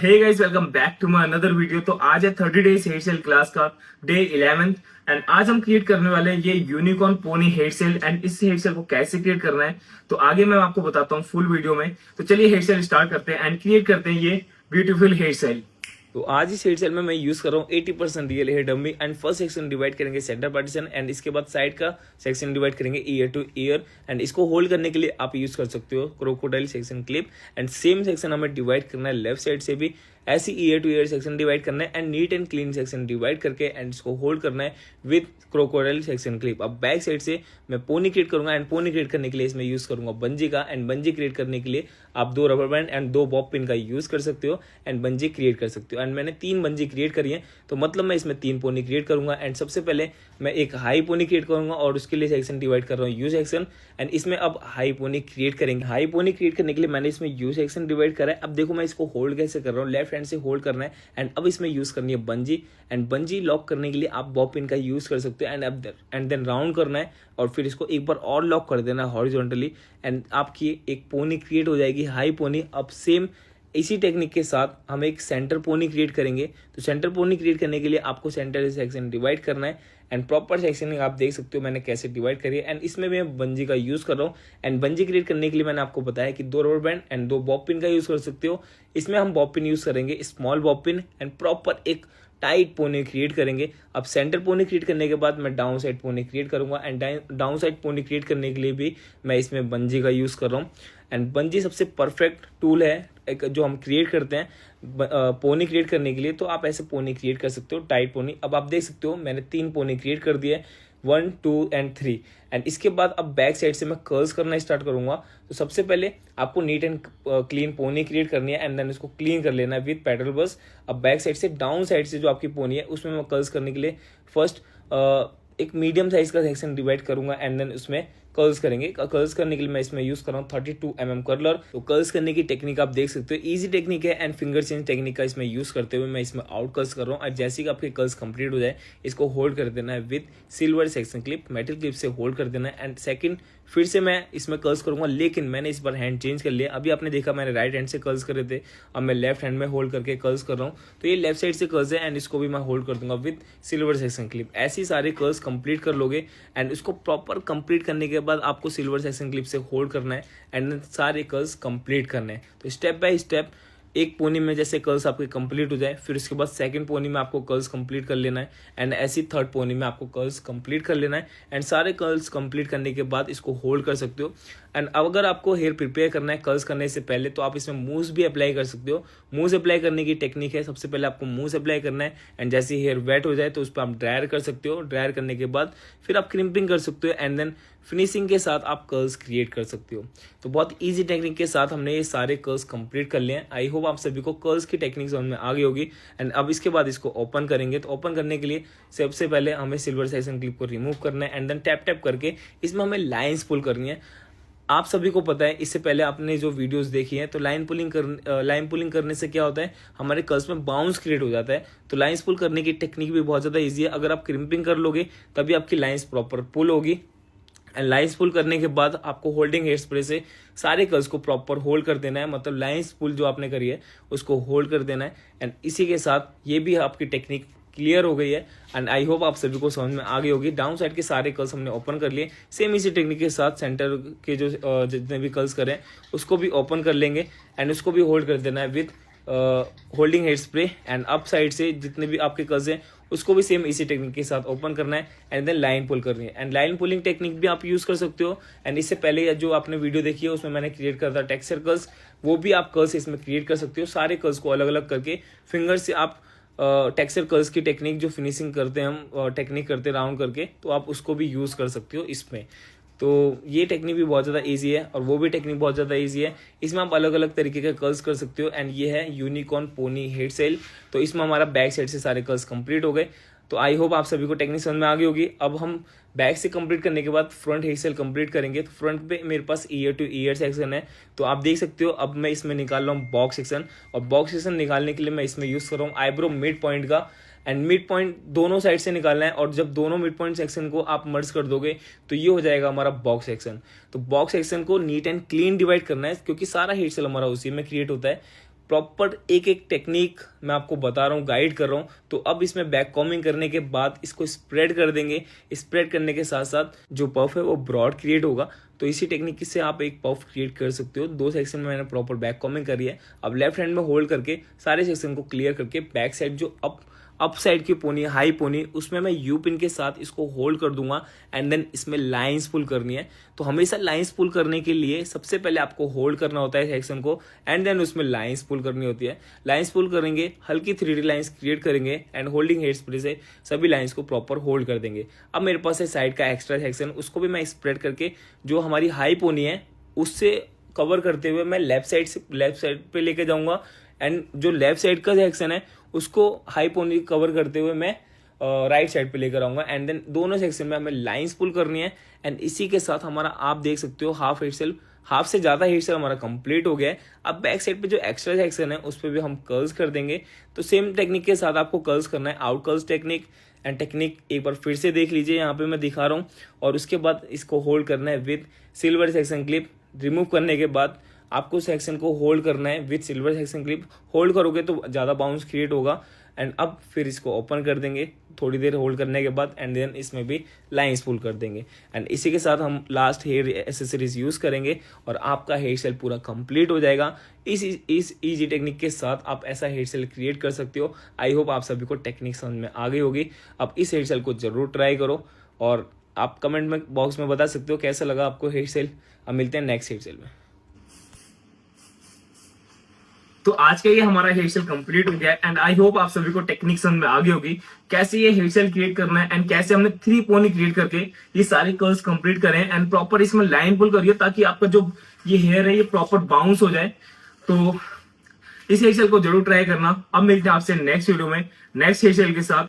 Hey guys, welcome back to my another video. तो आज है 30 डेज हेयर सेल क्लास का डे 11 एंड आज हम क्रिएट करने वाले हैं ये unicorn pony hair sale. And इस हेयर सेल को कैसे क्रिएट करना है तो आगे मैं आपको बताता हूँ फुल वीडियो में। तो चलिए हेयर सेल स्टार्ट करते हैं एंड क्रिएट करते हैं ये ब्यूटीफुल हेयर सेल। तो आज इस हेयर सेल में मैं यूज कर रहा हूँ 80% real hair dummy. And first section divide करेंगे सेंटर पार्टीशन एंड इसके बाद साइड का सेक्शन डिवाइड करेंगे ईयर टू ईयर। एंड इसको होल्ड करने के लिए आप यूज कर सकते हो crocodile section clip. And same section हमें डिवाइड करना है लेफ्ट साइड से भी, ऐसी ear to ear section divide करना है and neat and clean section divide करके एंड इसको होल्ड करना है विद क्रोकोडाइल सेक्शन क्लिप। अब बैक साइड से मैं पोनी क्रिएट करूंगा एंड पोनी क्रिएट करने के लिए इसमें यूज करूंगा बंजी का। एंड बंजी क्रिएट करने के लिए आप 2 rubber band and 2 bob pin का यूज कर सकते हो एंड बंजी क्रिएट कर सकते हो। एंड मैंने 3 बंजी क्रिएट करी है तो मतलब मैं इसमें 3 पोनी क्रिएट करूंगा। एंड सबसे पहले मैं एक हाई पोनी क्रिएट करूंगा और उसके लिए सेक्शन डिवाइड कर रहा हूँ यू सेक्शन। एंड इसमें अब हाई पोनी क्रिएट करेंगे। हाई पोनी क्रिएट करने के लिए मैंने इसमें यू सेक्शन डिवाइड करा है। अब देखो मैं इसको होल्ड कैसे कर रहा हूँ, लेफ्ट हैंड से होल्ड करना है एंड अब इसमें यूज करनी है बंजी। एंड बंजी लॉक करने के लिए आप बॉब पिन का यूज कर सकते हो एंड देन राउंड करना है और फिर इसको एक बार और लॉक कर देना है हॉरिजॉन्टली एंड आपकी एक पोनी क्रिएट हो जाएगी, हाई पोनी। अब सेम इसी टेक्निक के साथ हम एक सेंटर पोनी क्रिएट करेंगे। तो सेंटर पोनी क्रिएट करने के लिए आपको सेंटर सेक्शन डिवाइड करना है एंड प्रॉपर सेक्शन आप देख सकते हो मैंने कैसे डिवाइड करी है। एंड इसमें मैं बंजी का यूज कर रहा हूँ। एंड बंजी क्रिएट करने के लिए मैंने आपको बताया कि 2 rubber band and 2 bob pin का यूज कर सकते हो। इसमें हम बॉब पिन यूज करेंगे, small bob pin and proper एक टाइट पोनी क्रिएट करेंगे। अब सेंटर पोनी क्रिएट करने के बाद मैं डाउन साइड पोनी क्रिएट करूंगा and down side pony create करने के लिए भी मैं इसमें बंजी का यूज कर रहा हूँ। एंड बंजी सबसे परफेक्ट टूल है एक जो हम क्रिएट करते हैं पोनी क्रिएट करने के लिए। तो आप ऐसे पोनी क्रिएट कर सकते हो, टाइट पोनी। अब आप देख सकते हो मैंने 3 पोनी क्रिएट कर दिए, 1 2 एंड 3। एंड इसके बाद अब बैक साइड से मैं कर्ल्स करना स्टार्ट करूंगा। तो सबसे पहले आपको neat and clean pony create करनी है एंड देन इसको क्लीन कर लेना है विद पेडल बस। अब बैक साइड से डाउन साइड से जो आपकी पोनी है उसमें मैं कर्ल्स करने के लिए फर्स्ट एक मीडियम साइज का सेक्शन डिवाइड करूंगा एंड देन उसमें कर्ल्स करेंगे। कर्ल्स करने के लिए मैं इसमें यूज कर रहा हूँ 32 mm कर्लर। तो कर्ल्स करने की टेक्निक आप देख सकते हो, इजी टेक्निक है एंड फिंगर चेंज टेक्निक का इसमें यूज करते हुए मैं इसमें आउट कर्ल्स कर रहा हूँ। और जैसे कि आपके कर्ल्स कंप्लीट हो जाए इसको होल्ड कर देना है with silver section clip, metal clip से होल्ड कर देना है। एंड सेकंड फिर से मैं इसमें कर्ल्स करूंगा, लेकिन मैंने इस बार हैंड चेंज कर लिया। अभी आपने देखा मैंने राइट हैंड से कर्ल्स करे थे, अब मैं लेफ्ट हैंड में होल्ड करके कर्ल्स कर रहा हूँ। तो ये लेफ्ट साइड से कर्ल्स है एंड इसको भी मैं होल्ड कर दूंगा विद सिल्वर सेक्शन क्लिप। ऐसे ही सारे कर्ल्स कंप्लीट कर लोगे एंड इसको प्रॉपर कंप्लीट करने के बाद आपको सिल्वर सेक्शन क्लिप से होल्ड करना है एंड सारे कर्ल्स कंप्लीट करने हैं। तो स्टेप बाय स्टेप एक पोनी में जैसे कर्ल्स आपके कंप्लीट हो जाए फिर उसके बाद सेकंड पोनी में आपको कर्ल्स कंप्लीट कर लेना है एंड ऐसी थर्ड पोनी में आपको कर्ल्स कंप्लीट कर लेना है। एंड सारे कर्ल्स कंप्लीट करने के बाद इसको होल्ड कर सकते हो। एंड अगर आपको हेयर प्रिपेयर करना है कर्ल्स करने से पहले तो आप इसमें मूव्स भी अप्लाई कर सकते हो। मूव्स अप्लाई करने की टेक्निक है, सबसे पहले आपको मूव्स अप्लाई करना है एंड जैसे हेयर वेट हो जाए तो उस पर आप ड्रायर कर सकते हो। ड्रायर करने के बाद फिर आप क्रिम्पिंग कर सकते हो एंड देन फिनिशिंग के साथ आप कर्ल्स क्रिएट कर सकते हो। तो बहुत इजी टेक्निक के साथ हमने ये सारे कर्ल्स कंप्लीट कर लिए हैं। आई होप आप सभी को कर्ल्स की टेक्निक समझ में आ गई होगी। एंड अब इसके बाद इसको ओपन करेंगे। तो ओपन करने के लिए सबसे पहले हमें सिल्वर सेक्शन क्लिप को रिमूव करना है एंड देन टैप टैप करके इसमें हमें लाइंस पुल करनी है। आप सभी को पता है, इससे पहले आपने जो वीडियोस देखी हैं तो लाइन पुलिंग करने से क्या होता है हमारे कर्ल्स में बाउंस क्रिएट हो जाता है। तो लाइंस पुल करने की टेक्निक भी बहुत ज़्यादा ईजी है। अगर आप क्रिम्पिंग कर लोगे तभी आपकी लाइंस प्रॉपर पुल होगी। एंड लाइंस पुल करने के बाद आपको होल्डिंग हेयर स्प्रे से सारे कर्ल्स को प्रॉपर होल्ड कर देना है, मतलब लाइंस पुल जो आपने करी है उसको होल्ड कर देना है। एंड इसी के साथ ये भी आपकी टेक्निक क्लियर हो गई है एंड आई होप आप सभी को समझ में आ गई होगी। डाउन साइड के सारे कर्ल्स हमने ओपन कर लिए। सेम इसी टेक्निक के साथ सेंटर के जो जितने भी कर्ल्स करें उसको भी ओपन कर लेंगे एंड उसको भी होल्ड कर देना है with holding hair spray. And up side से जितने भी आपके कर्ल्स हैं उसको भी सेम इसी टेक्निक के साथ ओपन करना है एंड देन लाइन पुल करनी है। एंड लाइन पुलिंग टेक्निक भी आप यूज कर सकते हो। एंड इससे पहले जो आपने वीडियो देखी है उसमें मैंने क्रिएट करा था टेक्सचर कर्ल्स, वो भी आप कर्ल्स इसमें क्रिएट कर सकते हो। सारे कर्ल्स को अलग अलग करके फिंगर से आप टेक्सचर कर्ल्स की टेक्निक जो फिनिशिंग करते हैं हम टेक्निक करते राउंड करके, तो आप उसको भी यूज कर सकते हो इसमें। तो ये टेक्निक भी बहुत ज़्यादा इजी है और वो भी टेक्निक बहुत ज़्यादा इजी है। इसमें आप अलग अलग तरीके के कर्ल्स कर सकते हो। एंड ये है यूनिकॉर्न पोनी हेयर सेल। तो इसमें हमारा बैक साइड से सारे कर्ल्स कंप्लीट हो गए। तो आई होप आप सभी को टेक्निक समझ में आ गई होगी। अब हम बैक से कंप्लीट करने के बाद फ्रंट हेयर सेल कंप्लीट करेंगे। तो फ्रंट पे मेरे पास ईयर टू ईयर सेक्शन है, तो आप देख सकते हो। अब मैं इसमें निकाल रहा हूँ बॉक्स सेक्शन और बॉक्स सेक्शन निकालने के लिए मैं इसमें यूज कर रहा हूँ आईब्रो मिड पॉइंट का। एंड मिड पॉइंट दोनों साइड से निकालना है और जब दोनों मिड पॉइंट सेक्शन को आप मर्ज कर दोगे तो ये हो जाएगा हमारा बॉक्स सेक्शन। तो बॉक्स सेक्शन को नीट एंड क्लीन डिवाइड करना है क्योंकि सारा हेयर सेल हमारा उसी में क्रिएट होता है। प्रॉपर एक एक टेक्निक मैं आपको बता रहा हूँ, गाइड कर रहा हूँ। तो अब इसमें बैक कॉम्बिंग करने के बाद इसको स्प्रेड कर देंगे। स्प्रेड करने के साथ साथ जो पफ है वो ब्रॉड क्रिएट होगा। तो इसी टेक्निक से आप एक पफ क्रिएट कर सकते हो। 2 सेक्शन में मैंने प्रॉपर बैक कॉम्बिंग करी है। अब लेफ्ट हैंड में होल्ड करके सारे सेक्शन को क्लियर करके बैक साइड जो अप साइड की पोनी, हाई पोनी, उसमें मैं यू पिन के साथ इसको होल्ड कर दूंगा एंड देन इसमें लाइंस पुल करनी है। तो हमेशा लाइंस पुल करने के लिए सबसे पहले आपको होल्ड करना होता है सेक्शन को एंड देन उसमें लाइंस पुल करनी होती है। लाइंस पुल करेंगे, हल्की 3D लाइंस क्रिएट करेंगे एंड होल्डिंग हेड स्प्रे से सभी लाइंस को प्रॉपर होल्ड कर देंगे। अब मेरे पास है साइड का एक्स्ट्रा सेक्शन, उसको भी मैं स्प्रेड करके जो हमारी हाई पोनी है उससे कवर करते हुए मैं लेफ्ट साइड पे लेके जाऊंगा एंड जो लेफ्ट साइड का सेक्शन है उसको हाई पोनी कवर करते हुए मैं राइट साइड पे लेकर आऊंगा एंड देन दोनों सेक्शन में हमें लाइंस पुल करनी है। एंड इसी के साथ हमारा आप देख सकते हो हाफ से ज्यादा हेड सेल हमारा कंप्लीट हो गया है। अब बैक साइड पे जो एक्स्ट्रा सेक्शन है उस पर भी हम कर्ल्स कर देंगे। तो सेम टेक्निक के साथ आपको कर्ल्स करना है, out curls technique and technique एक बार फिर से देख लीजिए, यहाँ पे मैं दिखा रहा हूँ। और उसके बाद इसको होल्ड करना है with silver section clip. Remove करने के बाद आपको सेक्शन को होल्ड करना है with silver section clip. Hold करोगे तो ज़्यादा बाउंस क्रिएट होगा। एंड अब फिर इसको ओपन कर देंगे थोड़ी देर होल्ड करने के बाद एंड देन इसमें भी लाइंस पुल कर देंगे। एंड इसी के साथ हम लास्ट हेयर एसेसरीज यूज़ करेंगे और आपका हेयर स्टाइल पूरा कंप्लीट हो जाएगा। इस इजी टेक्निक के साथ आप ऐसा हेयर स्टाइल क्रिएट कर सकते हो। आई होप आप सभी को टेक्निक समझ में आ गई होगी। अब इस हेयर स्टाइल को जरूर ट्राई करो और आप कमेंट में बॉक्स में बता सकते हो कैसा लगा आपको हेयर स्टाइल। अब मिलते हैं नेक्स्ट हेयर स्टाइल में। तो आज का ये हमारा हेयर स्टाइल कंप्लीट हो गया एंड आई होप आप सभी को टेक्निक समझ में आ गई होगी कैसे ये हेयर स्टाइल क्रिएट करना है एंड कैसे हमने 3 पोनी क्रिएट करके ये सारे कर्ल्स कंप्लीट करें एंड प्रॉपर इसमें लाइन पुल करिए ताकि आपका जो ये हेयर है ये प्रॉपर बाउंस हो जाए। तो इस हेयर स्टाइल को जरूर ट्राई करना। अब मिलते हैं आपसे नेक्स्ट वीडियो में नेक्स्ट हेयर स्टाइल के साथ।